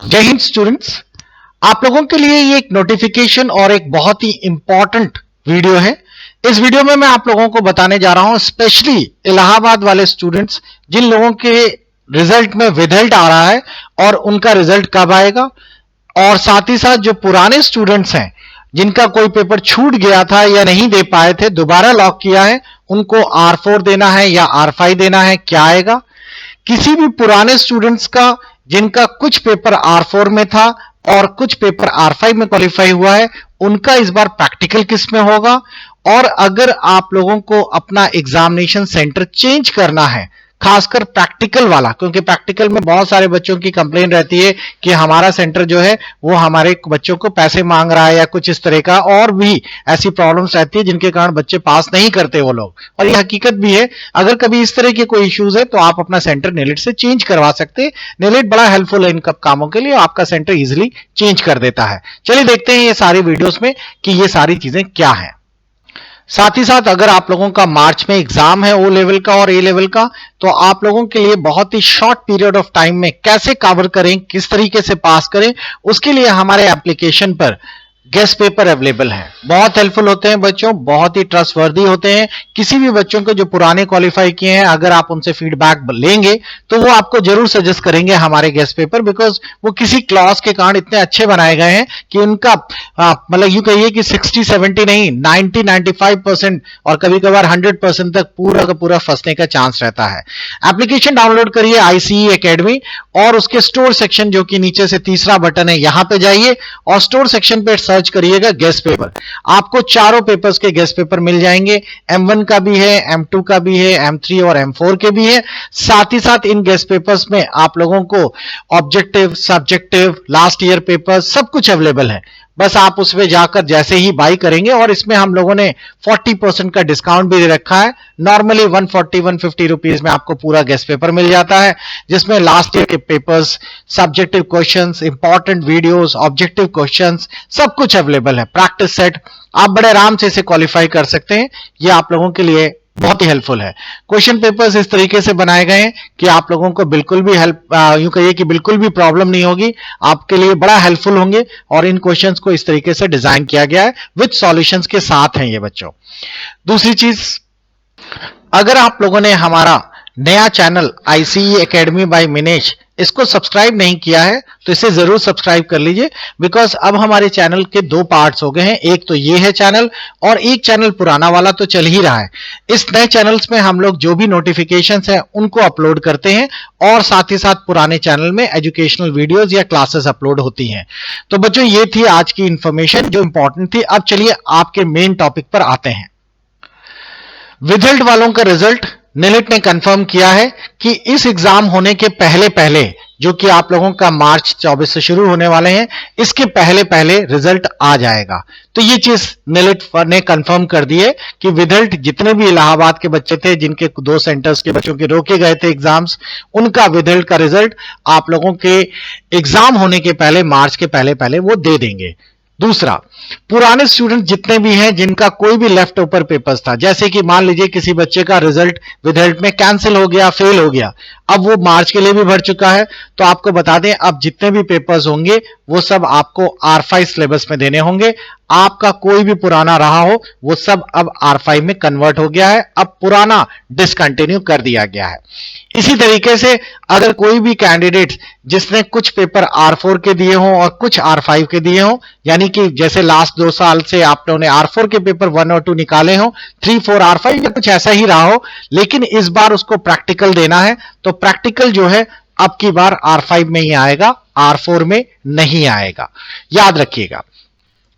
जय हिंद स्टूडेंट्स, आप लोगों के लिए ये एक नोटिफिकेशन और एक बहुत ही इंपॉर्टेंट वीडियो है। इस वीडियो में मैं आप लोगों को बताने जा रहा हूं, स्पेशली इलाहाबाद वाले स्टूडेंट्स जिन लोगों के रिजल्ट में विदल्ट आ रहा है और उनका रिजल्ट कब आएगा, और साथ ही साथ जो पुराने स्टूडेंट्स हैं जिनका कोई पेपर छूट गया था या नहीं दे पाए थे, दोबारा लॉक किया है, उनको R4 देना है या R5 देना है, क्या आएगा। किसी भी पुराने स्टूडेंट्स का जिनका कुछ पेपर R4 में था और कुछ पेपर R5 में क्वालिफाई हुआ है, उनका इस बार प्रैक्टिकल किस में होगा। और अगर आप लोगों को अपना एग्जामिनेशन सेंटर चेंज करना है, खासकर प्रैक्टिकल वाला, क्योंकि प्रैक्टिकल में बहुत सारे बच्चों की कंप्लेन रहती है कि हमारा सेंटर जो है वो हमारे बच्चों को पैसे मांग रहा है या कुछ इस तरह का, और भी ऐसी प्रॉब्लम्स रहती है जिनके कारण बच्चे पास नहीं करते वो लोग, और ये हकीकत भी है। अगर कभी इस तरह के कोई इश्यूज है तो आप अपना सेंटर नेलेट से चेंज करवा सकते हैं। नेलेट बड़ा हेल्पफुल है इन कामों के लिए, आपका सेंटर इजिली चेंज कर देता है। चलिए देखते हैं ये सारी वीडियोस में कि ये सारी चीजें क्या है। साथ ही साथ अगर आप लोगों का मार्च में एग्जाम है ओ लेवल का और ए लेवल का, तो आप लोगों के लिए बहुत ही शॉर्ट पीरियड ऑफ टाइम में कैसे कवर करें, किस तरीके से पास करें, उसके लिए हमारे एप्लीकेशन पर गेस्ट पेपर अवेलेबल है। बहुत हेल्पफुल होते हैं बच्चों, बहुत ही ट्रस्टवर्दी होते हैं। किसी भी बच्चों को जो पुराने क्वालिफाई किए हैं, अगर आप उनसे फीडबैक लेंगे तो वो आपको जरूर सजेस्ट करेंगे हमारे गेस्ट पेपर, बिकॉज वो किसी क्लॉज के कारण इतने अच्छे बनाए गए हैं कि उनका मतलब यूं कहिए कि 60-70 नहीं, 90-95% और कभी कभार 100% तक पूरा का पूरा फंसने का चांस रहता है। एप्लीकेशन डाउनलोड करिए ICE एकेडमी, और उसके स्टोर सेक्शन जो कि नीचे से तीसरा बटन है, यहां पे जाइए और स्टोर सेक्शन पे सर्च करिएगा गेस्ट पेपर। आपको चारों पेपर्स के गेस्ट पेपर मिल जाएंगे। M1 का भी है, M2 का भी है, M3 और M4 के भी है। साथ ही साथ इन गेस्ट पेपर्स में आप लोगों को objective, subjective, last year paper सब कुछ अवेलेबल है। बस आप उसमें जाकर जैसे ही बाई करेंगे, और इसमें हम लोगों ने 40% का डिस्काउंट भी दे रखा है। नॉर्मली 140-150 रुपीज में आपको पूरा गेस्ट पेपर मिल जाता है, जिसमें लास्ट ईयर के papers, subjective questions, important videos, objective questions सब कुछ अवेलेबल है। प्रैक्टिस सेट, आप बड़े आराम से इसे क्वालिफाई कर सकते हैं। ये आप लोगों के लिए बहुत ही हेल्पफुल है। क्वेश्चन पेपर्स इस तरीके से बनाए गए हैं कि आप लोगों को बिल्कुल भी यूं कहिए कि बिल्कुल भी प्रॉब्लम नहीं होगी, आपके लिए बड़ा हेल्पफुल होंगे। और इन क्वेश्चंस को इस तरीके से डिजाइन किया गया है, विद सॉल्यूशंस के साथ हैं ये बच्चों। दूसरी चीज, अगर आप लोगों ने हमारा नया channel ICE academy by Minesh इसको सब्सक्राइब नहीं किया है तो इसे जरूर सब्सक्राइब कर लीजिए, बिकॉज अब हमारे चैनल के दो पार्ट्स हो गए हैं। एक तो ये है चैनल, और एक चैनल पुराना वाला तो चल ही रहा है। इस नए चैनल्स में हम लोग जो भी नोटिफिकेशंस हैं उनको अपलोड करते हैं, और साथ ही साथ पुराने चैनल में एजुकेशनल वीडियोस या क्लासेस अपलोड होती हैं। तो बच्चों, ये थी आज की इंफॉर्मेशन जो इंपॉर्टेंट थी। अब चलिए आपके मेन टॉपिक पर आते हैं। विदल्ट वालों का रिजल्ट नेलेट ने कंफर्म किया है कि इस एग्जाम होने के पहले पहले, जो कि आप लोगों का मार्च 24 से शुरू होने वाले हैं, इसके पहले पहले रिजल्ट आ जाएगा। तो ये चीज नेलेट ने कंफर्म कर दी है कि विदल्ट जितने भी इलाहाबाद के बच्चे थे जिनके 2 सेंटर्स के बच्चों के रोके गए थे एग्जाम्स, उनका विदल्ट का रिजल्ट आप लोगों के एग्जाम होने के पहले, मार्च के पहले पहले वो दे देंगे। दूसरा, पुराने स्टूडेंट जितने भी हैं जिनका कोई भी लेफ्ट ओवर पेपर्स था, जैसे कि मान लीजिए किसी बच्चे का रिजल्ट विदल्ट में कैंसिल हो गया, फेल हो गया, अब वो मार्च के लिए भी भर चुका है, तो आपको बता दें अब जितने भी पेपर्स होंगे वो सब आपको R5 सिलेबस में देने होंगे। आपका कोई भी पुराना रहा हो वो सब अब R5 में कन्वर्ट हो गया है, अब पुराना डिसकंटिन्यू कर दिया गया है। इसी तरीके से अगर कोई भी कैंडिडेट जिसने कुछ पेपर R4 के दिए हों और कुछ R5 के दिए हों, यानी कि जैसे लास्ट 2 साल से आप लोगों ने R4 के पेपर 1 और 2 निकाले हों, 3, 4 R5 या कुछ ऐसा ही रहा हो, लेकिन इस बार उसको प्रैक्टिकल देना है, तो प्रैक्टिकल जो है अब की बार R5 में ही आएगा, R4 में नहीं आएगा, याद रखिएगा।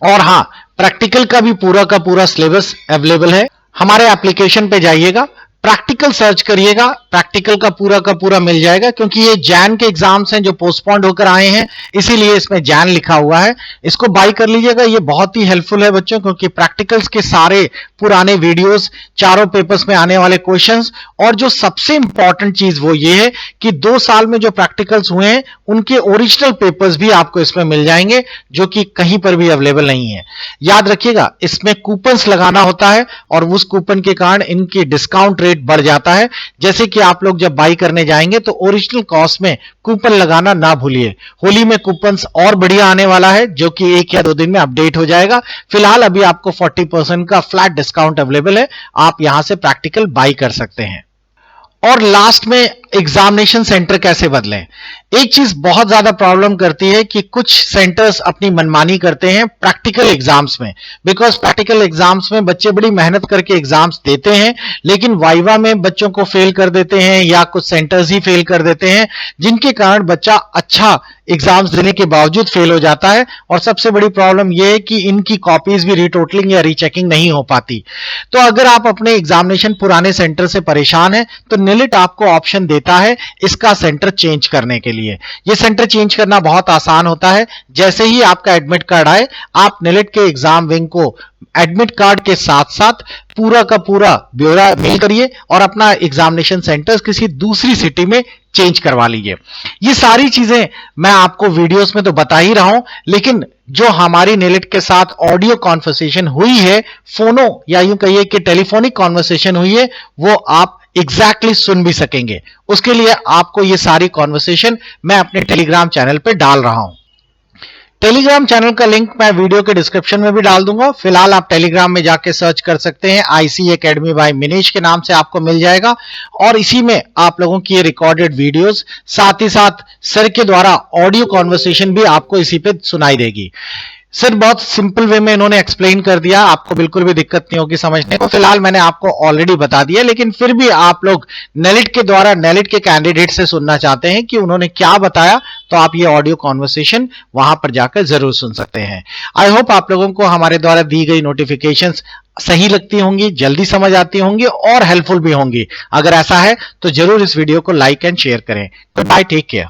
और हां, प्रैक्टिकल का भी पूरा का पूरा सिलेबस अवेलेबल है। हमारे एप्लीकेशन पे जाइएगा, प्रैक्टिकल सर्च करिएगा, प्रैक्टिकल का पूरा मिल जाएगा, क्योंकि ये जैन के एग्जाम्स हैं जो पोस्टपोन्ड होकर आए हैं, इसीलिए इसमें जैन लिखा हुआ है। इसको बाय कर लीजिएगा, ये बहुत ही हेल्पफुल है बच्चों, क्योंकि प्रैक्टिकल्स के सारे पुराने वीडियोस, चारों पेपर्स में आने वाले क्वेश्चंस, और जो सबसे इंपॉर्टेंट चीज वो ये है कि 2 साल में जो प्रैक्टिकल्स हुए हैं उनके ओरिजिनल पेपर्स भी आपको इसमें मिल जाएंगे, जो कि कहीं पर भी अवेलेबल नहीं है। याद रखिएगा, इसमें कूपन्स लगाना होता है, और उस कूपन के कारण इनकी डिस्काउंट रेट बढ़ जाता है। जैसे कि आप लोग जब बाई करने जाएंगे तो ओरिजिनल कॉस्ट में कूपन लगाना ना भूलिए। होली में कूपन्स और बढ़िया आने वाला है जो कि 1 या 2 दिन में अपडेट हो जाएगा। फिलहाल अभी आपको 40% का फ्लैट डिस्काउंट अवेलेबल है, आप यहां से प्रैक्टिकल बाई कर सकते हैं। और लास्ट में एग्जामिनेशन सेंटर कैसे बदलें। एक चीज बहुत ज्यादा प्रॉब्लम करती है कि कुछ सेंटर्स अपनी मनमानी करते हैं प्रैक्टिकल एग्जाम्स में, बिकॉज प्रैक्टिकल एग्जाम्स में बच्चे बड़ी मेहनत करके एग्जाम्स देते हैं लेकिन वाइवा में बच्चों को फेल कर देते हैं या कुछ सेंटर्स ही फेल कर देते हैं, जिनके कारण बच्चा अच्छा एग्जाम्स देने के बावजूद फेल हो जाता है। और सबसे बड़ी प्रॉब्लम यह है कि इनकी कॉपीज भी रीटोटलिंग या रीचेकिंग नहीं हो पाती। तो अगर आप अपने एग्जामिनेशन पुराने सेंटर से परेशान हैं तो निलिट आपको ऑप्शन देता है इसका सेंटर चेंज करने के लिए। यह सेंटर चेंज करना बहुत आसान होता है। जैसे ही आपका एडमिट कार्ड आए, आप निलिट के एग्जाम विंग को एडमिट कार्ड के साथ साथ पूरा का पूरा ब्यौरा मेल करिए और अपना एग्जामिनेशन सेंटर किसी दूसरी सिटी में चेंज करवा लीजिए। ये सारी चीजें मैं आपको वीडियोस में तो बता ही रहा हूं, लेकिन जो हमारी निलिट के साथ ऑडियो कॉन्वर्सेशन हुई है, फोनो या यूं कहिए कि टेलीफोनिक कॉन्वर्सेशन हुई है, वो आप एग्जैक्टली सुन भी सकेंगे। उसके लिए आपको ये सारी कॉन्वर्सेशन मैं अपने टेलीग्राम चैनल पे डाल रहा हूं। टेलीग्राम चैनल का लिंक मैं वीडियो के डिस्क्रिप्शन में भी डाल दूंगा। फिलहाल आप टेलीग्राम में जाके सर्च कर सकते हैं, आईसी एकेडमी बाय मिनेश के नाम से आपको मिल जाएगा और इसी में आप लोगों की रिकॉर्डेड वीडियोस, साथ ही साथ सर के द्वारा ऑडियो कॉन्वर्सेशन भी आपको इसी पे सुनाई देगी। सर बहुत सिंपल वे में इन्होंने एक्सप्लेन कर दिया, आपको बिल्कुल भी दिक्कत नहीं होगी समझने को। फिलहाल मैंने आपको ऑलरेडी बता दिया, लेकिन फिर भी आप लोग नेलिट के द्वारा नेलिट के कैंडिडेट से सुनना चाहते हैं कि उन्होंने क्या बताया, तो आप ये ऑडियो कॉन्वर्सेशन वहां पर जाकर जरूर सुन सकते हैं। आई होप आप लोगों को हमारे द्वारा दी गई नोटिफिकेशंस सही लगती होंगी, जल्दी समझ आती होंगी और हेल्पफुल भी होंगी। अगर ऐसा है तो जरूर इस वीडियो को लाइक एंड शेयर करें। Good bye, take care.